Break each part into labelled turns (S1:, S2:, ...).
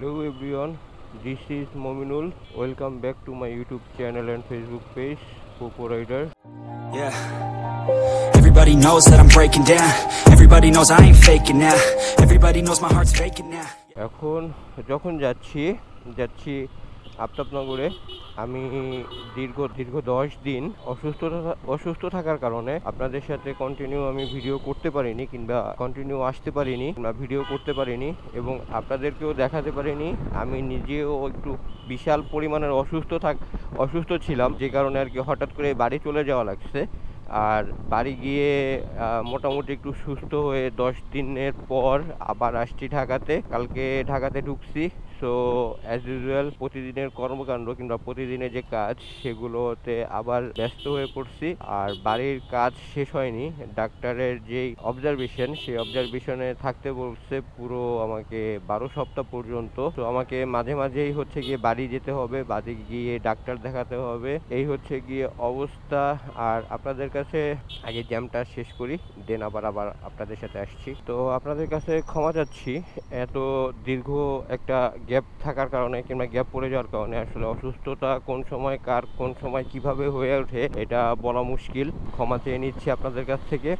S1: Hello everyone, this is Mominul. Welcome back to my YouTube channel and Facebook page, Popo Rider.
S2: Yeah. Everybody knows that I'm breaking down. Everybody knows I ain't faking now. Everybody knows my heart's faking now.
S1: এখন যখন যাচ্ছি আফতাবনগরে, আমি দীর্ঘ 10 দিন অসুস্থ থাকার কারণে আপনাদের সাথে কন্টিনিউ আমি ভিডিও করতে পারিনি কিংবা কন্টিনিউ আসতে পারিনি কিংবা ভিডিও করতে পারিনি এবং আপনাদেরকেও দেখাতে পারিনি। আমি নিজেও একটু বিশাল পরিমাণের অসুস্থ ছিলাম, যে কারণে আর কি হঠাৎ করে বাড়ি চলে যাওয়া লাগছে। আর বাড়ি গিয়ে মোটামুটি একটু সুস্থ হয়ে 10 দিনের পর আবার আসছি ঢাকাতে। কালকে ঢাকাতে ঢুকছি। সো অ্যাজ ইউজুয়াল প্রতিদিনের কর্মকাণ্ড কিংবা প্রতিদিনের যে কাজ সেগুলোতে আবার ব্যস্ত হয়ে পড়ছি। আর বাড়ির কাজ শেষ হয়নি, ডাক্তারের যেই অবজারভেশন সেই অবজারভেশনে থাকতে বলছে পুরো আমাকে 12 সপ্তাহ পর্যন্ত। তো আমাকে মাঝে মাঝেই হচ্ছে গিয়ে বাড়ি যেতে হবে, বাড়ি গিয়ে ডাক্তার দেখাতে হবে, এই হচ্ছে গিয়ে অবস্থা। আর আপনাদের কাছে আগে জ্যামটা শেষ করি, দেন আবার আপনাদের সাথে আসছি। তো আপনাদের কাছে ক্ষমা চাচ্ছি এত দীর্ঘ একটা গ্যাপ থাকার কারণে কিংবা গ্যাপ পড়ে যাওয়ার কারণে। আসলে অসুস্থতা কোন সময় কার কোন সময় কিভাবে হয়ে ওঠে এটা বলা মুশকিল। ক্ষমা চেয়ে নিচ্ছি আপনাদের কাছ থেকে।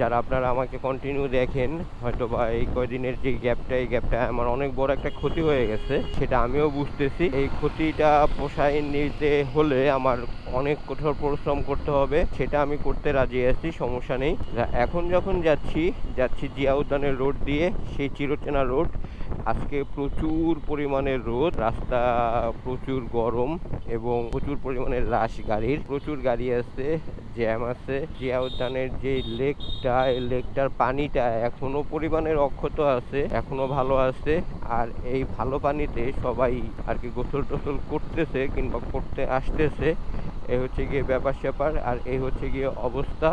S1: যারা আপনারা আমাকে কন্টিনিউ দেখেন, হয়তো বা এই কয়দিনের যে এই গ্যাপটা আমার অনেক বড় একটা ক্ষতি হয়ে গেছে, সেটা আমিও বুঝতেছি। এই ক্ষতিটা পোষায় নিতে হলে আমার অনেক কঠোর পরিশ্রম করতে হবে, সেটা আমি করতে রাজি আছি, সমস্যা নেই। এখন যখন যাচ্ছি জিয়া উদ্যানের রোড দিয়ে, সেই চিরচেনা রোড। আজকে প্রচুর পরিমাণে রোদ, রাস্তা প্রচুর গরম এবং প্রচুর পরিমাণে রাশ গাড়ির, প্রচুর গাড়ি আছে, জ্যাম আছে। জিয়া উদ্যানের যে লেকটার পানিটা এখনো পরিমাণের অক্ষত আছে, এখনো ভালো আছে। আর এই ভালো পানিতে সবাই আর কি গোসল টোসল করতেছে কিংবা করতে আসতেছে। এই হচ্ছে গিয়ে ব্যাপার স্যাপার, আর এই হচ্ছে গিয়ে অবস্থা।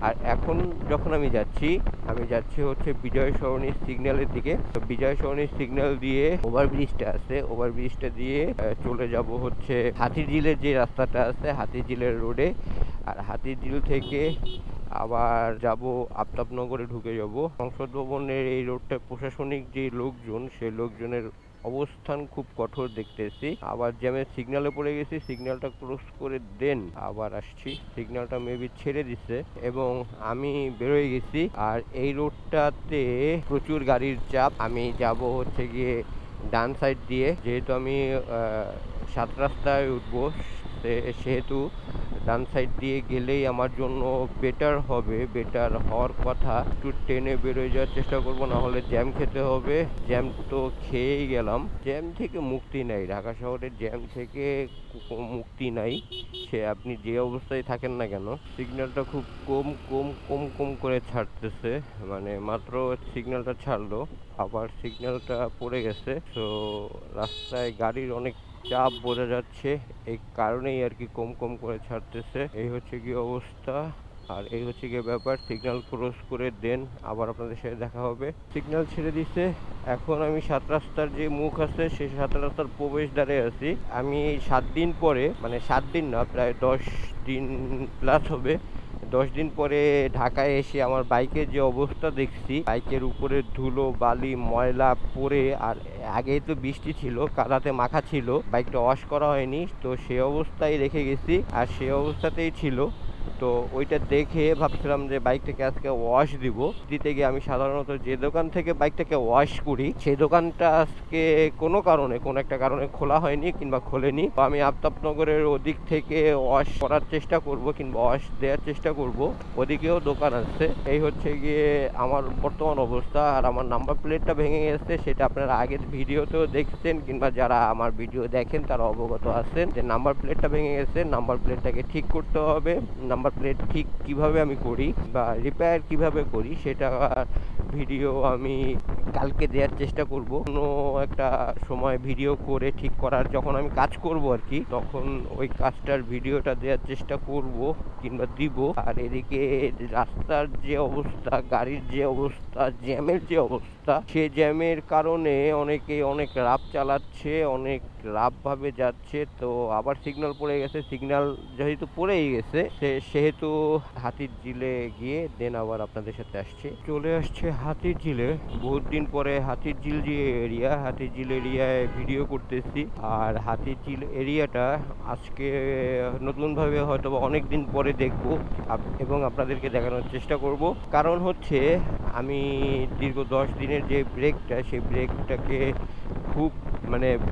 S1: আর এখন যখন আমি যাচ্ছি হচ্ছে বিজয় সরণি সিগন্যালের দিকে। তো বিজয় সরণি সিগন্যাল দিয়ে ওভারব্রিজটা আছে, ওভারব্রিজটা দিয়ে চলে যাব হচ্ছে হাতিঝিলের যে রাস্তাটা আছে, হাতিঝিলের রোডে। আর হাতিঝিল থেকে আবার যাব আফতাবনগরে ঢুকে যাব। সংসদ ভবনের এই রোডটা প্রশাসনিক যে লোকজন, সেই লোকজনের অবস্থান খুব কঠোর দেখতেছি। আবার জ্যামের সিগন্যালে পড়ে গেছি, সিগন্যালটা ক্রস করে দেন আবার আসছি। সিগন্যালটা মেবি ছেড়ে দিচ্ছে এবং আমি বেরোয় গেছি। আর এই রোডটাতে প্রচুর গাড়ির চাপ। আমি যাব হচ্ছে গিয়ে ডান সাইড দিয়ে, যেহেতু আমি 7 রাস্তায় উঠবো, সেহেতু ডান সাইড দিয়ে গেলেই আমার জন্য বেটার হবে, বেটার হওয়ার কথা। একটু ট্রেনে বেরোয় যাওয়ার চেষ্টা করব, না হলে জ্যাম খেতে হবে। জ্যাম তো খেয়েই গেলাম, জ্যাম থেকে মুক্তি নাই, ঢাকা শহরের জ্যাম থেকে মুক্তি নাই, সে আপনি যে অবস্থায় থাকেন না কেন। সিগন্যালটা খুব কম করে ছাড়তেছে, মানে মাত্র সিগন্যালটা ছাড়লো আবার সিগন্যালটা পড়ে গেছে। তো রাস্তায় গাড়ির অনেক চাপ বোঝা যাচ্ছে, এই কারণেই আর কি কম করে ছাড়তেছে। এই হচ্ছে কি অবস্থা, আর এই হচ্ছে গিয়ে ব্যাপার। সিগন্যাল ক্রস করে দেন আবার আপনাদের সাথে দেখা হবে। সিগন্যাল ছেড়ে দিছে, এখন আমি 7 রাস্তার যে মুখ আছে সেই 7 রাস্তার প্রবেশদ্বারে আছি। আমি 7 দিন পরে, মানে 7 দিন না, প্রায় 10 দিন প্লাস হবে, 10 দিন পরে ঢাকায় এসে আমার বাইকের যে অবস্থা দেখছি, বাইকের উপরে ধুলো বালি ময়লা পড়ে, আর আগেই তো বৃষ্টি ছিল, কাদাতে মাখা ছিল, বাইকটা ওয়াশ করা হয়নি, তো সে অবস্থায় রেখে গেছি আর সে অবস্থাতেই ছিল। তো ওইটা দেখে ভাবছিলাম যে বাইকটাকে আজকে ওয়াশ দিতে গিয়ে আমি সাধারণত যে দোকান থেকে বাইকটাকে ওয়াশ করি সেই দোকানটা আজকে কোনো একটা কারণে খোলা হয়নি কিংবা খোলেনি। তো আমি আফতাবনগরের ওদিক থেকে ওয়াশ করার চেষ্টা করব কিংবা ওয়াশ দেওয়ার চেষ্টা করব, ওদিকেও দোকান আছে। এই হচ্ছে গিয়ে আমার বর্তমান অবস্থা। আর আমার নাম্বার প্লেটটা ভেঙে গেছে, সেটা আপনারা আগের ভিডিওতেও দেখছেন কিংবা যারা আমার ভিডিও দেখেন তারা অবগত আছেন যে নাম্বার প্লেটটা ভেঙে গেছে। নাম্বার প্লেটটাকে ঠিক করতে হবে। নাম্বার প্লেট ঠিক কিভাবে আমি করি বা রিপেয়ার কিভাবে করি সেটা ভিডিও আমি কালকে দেওয়ার চেষ্টা করব। কোনো একটা সময় ভিডিও করে ঠিক করার যখন আমি কাজ করব আর কি, তখন ওই কাজটার ভিডিওটা দেওয়ার চেষ্টা করব কিংবা দিব। আর এদিকে রাস্তার যে অবস্থা, গাড়ির যে অবস্থা, জ্যামের যে অবস্থা, সে জ্যামের কারণে অনেকে অনেক রাফ চালাচ্ছে, অনেক রাফভাবে যাচ্ছে। তো আবার সিগন্যাল পড়ে গেছে, সিগন্যাল যেহেতু পড়েই গেছে সেহেতু হাতিঝিলে গিয়ে দেন আবার আপনাদের সাথে চলে আসছে হাতিরঝিলে বহুত দিন পরে হাতিরঝিল যে হাতিরঝিল এরিয়ায় ভিডিও করতেছি। আর হাতিরঝিল এরিয়াটা আজকে নতুনভাবে হয়তো অনেক দিন পরে দেখব এবং আপনাদেরকে দেখানোর চেষ্টা করব। কারণ হচ্ছে আমি দীর্ঘ 10 দিনের যে ব্রেকটা, সেই ব্রেকটাকে খুব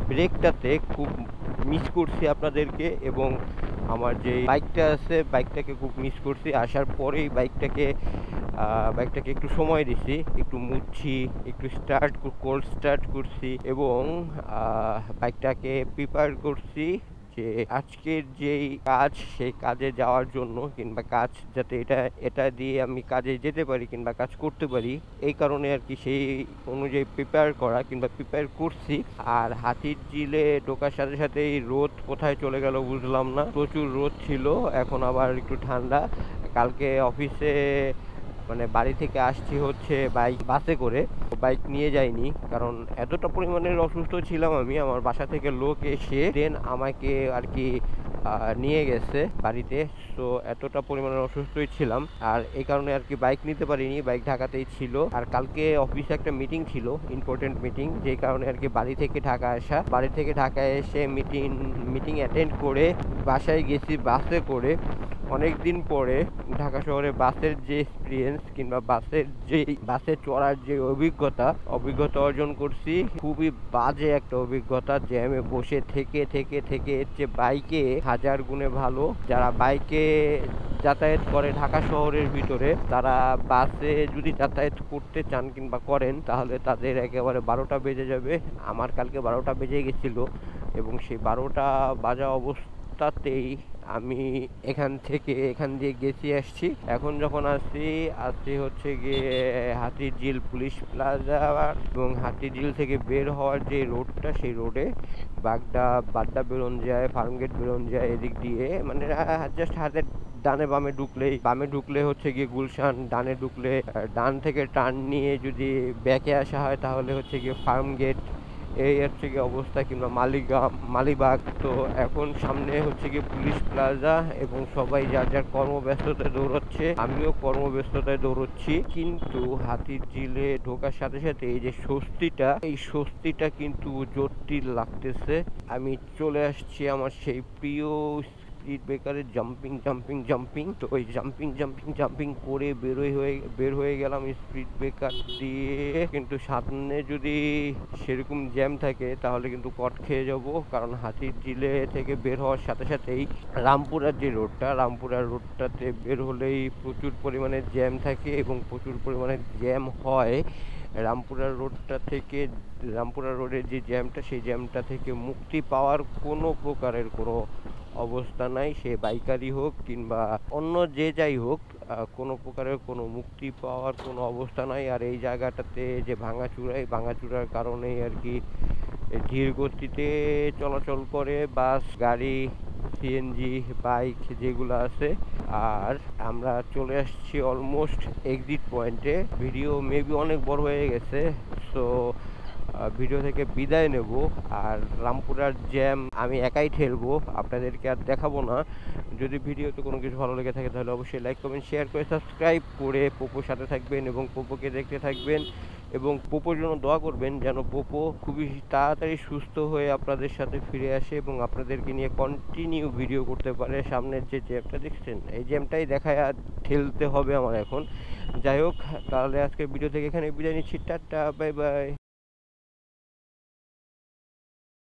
S1: ব্রেকটাতে খুব মিস করছি আপনাদেরকে, এবং আমার যে বাইকটা আছে বাইকটাকে খুব মিস করছি। আসার পরেই বাইকটাকে একটু সময় দিছি, একটু মুছছি, একটু কোল্ড স্টার্ট করছি এবং বাইকটাকে প্রিপেয়ার করছি যে আজকের যেই কাজ সেই কাজে যাওয়ার জন্য, কিংবা কাজ যাতে এটা দিয়ে আমি কাজে যেতে পারি কিংবা কাজ করতে পারি, এই কারণে আর কি সেই অনুযায়ী প্রিপেয়ার করা কিংবা প্রিপেয়ার করছি। আর হাতিরঝিলে ঢোকার সাথে সাথেই রোদ কোথায় চলে গেল বুঝলাম না, প্রচুর রোদ ছিল, এখন আবার একটু ঠান্ডা। কালকে অফিসে বাড়ি থেকে আসছি হচ্ছে বাসে করে, বাইক নিয়ে যাইনি কারণ এতটা পরিমাণের অসুস্থ ছিলাম আমি। আমার বাসা থেকে লোক এসে দেন আমাকে আর কি নিয়ে গেছে বাড়িতে। তো এতটা পরিমাণের অসুস্থই ছিলাম, আর এই কারণে আর কি বাইক নিতে পারিনি, বাইক ঢাকাতেই ছিল। আর কালকে অফিসে একটা মিটিং ছিল, ইম্পর্টেন্ট মিটিং, যেই কারণে আর কি বাড়ি থেকে ঢাকা আসা। বাড়ি থেকে ঢাকায় এসে মিটিং অ্যাটেন্ড করে বাসায় গেছি বাসে করে। অনেক দিন পরে ঢাকা শহরে বাসের যে এক্সপিরিয়েন্স কিংবা বাসে চড়ার যে অভিজ্ঞতা অর্জন করছি, খুবই বাজে একটা অভিজ্ঞতা। জ্যামে বসে থেকে এর চেয়ে বাইকে হাজার গুণে ভালো। যারা বাইকে যাতায়াত করে ঢাকা শহরের ভিতরে, তারা বাসে যদি যাতায়াত করতে চান কিংবা করেন, তাহলে তাদের একেবারে 12টা বেজে যাবে। আমার কালকে 12টা বেজে গেছিল, এবং সেই 12টা বাজা অবস্থাতেই আমি এখান দিয়ে গেছি আসছি। এখন যখন আসছি হচ্ছে গিয়ে হাতিরঝিল পুলিশ প্লাজা, এবং হাতিরঝিল থেকে বের হওয়ার যে রোডটা, সেই রোডে বাড্ডা বেরোন যায়, ফার্মগেট বেরোন যায়, এদিক দিয়ে জাস্ট হাতের বামে ঢুকলে হচ্ছে গিয়ে গুলশান, ডানে ঢুকলে ডান থেকে টার্ন নিয়ে যদি ব্যাকে আসা হয় তাহলে হচ্ছে গিয়ে ফার্মগেট, এই হচ্ছে গিয়ে অবস্থা, কিংবা মালিবাগ। তো এখন সামনে হচ্ছে গিয়ে পুলিশ প্লাজা, এবং সবাই যার যার কর্মব্যস্ততায় দৌড়চ্ছে, আমিও কর্মব্যস্ততায় দৌড়চ্ছি। কিন্তু হাতিরঝিলে ঢোকার সাথে সাথে এই যে স্বস্তিটা কিন্তু জটিল লাগতেছে। আমি চলে আসছি আমার সেই প্রিয় স্পিড ব্রেকারে জাম্পিং। তো ওই জাম্পিং করে বের হয়ে গেলাম স্পিড ব্রেকার দিয়ে। কিন্তু সামনে যদি সেরকম জ্যাম থাকে তাহলে কিন্তু কট খেয়ে যাব, কারণ হাতিরঝিলে থেকে বের হওয়ার সাথে সাথেই রামপুরার রোডটাতে বের হলেই প্রচুর পরিমাণে জ্যাম থাকে এবং প্রচুর পরিমাণে জ্যাম হয়। রামপুরা রোডের যে জ্যামটা, সেই জ্যামটা থেকে মুক্তি পাওয়ার কোনো প্রকারের কোনো অবস্থা নাই, সে বাইকারই হোক কিংবা অন্য যাই হোক, কোনো প্রকারের কোনো মুক্তি পাওয়ার কোনো অবস্থা নাই। আর এই জায়গাটাতে যে ভাঙাচুরার কারণেই আর কি ধীর গতিতে চলাচল করে বাস, গাড়ি, সিএনজি, বাইক যেগুলো আছে। আর আমরা চলে আসছি অলমোস্ট এক্সিট পয়েন্টে। ভিডিও মেবি অনেক বড় হয়ে গেছে, সো ভিডিও থেকে বিদায় নেব। আর রামপুরার জ্যাম আমি একাই ঠেলবো, আপনাদেরকে আর দেখাবো না। যদি ভিডিওতে কোনো কিছু ভালো লেগে থাকে তাহলে অবশ্যই লাইক, কমেন্ট, শেয়ার করে সাবস্ক্রাইব করে পোপোর সাথে থাকবেন এবং পোপোকে দেখতে থাকবেন, এবং পোপোর জন্য দোয়া করবেন যেন পোপো খুবই তাড়াতাড়ি সুস্থ হয়ে আপনাদের সাথে ফিরে আসে এবং আপনাদেরকে নিয়ে কন্টিনিউ ভিডিও করতে পারে। সামনের যে জ্যামটা দেখছেন, এই জ্যামটাই দেখায় আর ঠেলতে হবে আমার এখন। যাই হোক, তাহলে আজকের ভিডিও থেকে এখানে বিদায় নিচ্ছি। Tata, bye bye.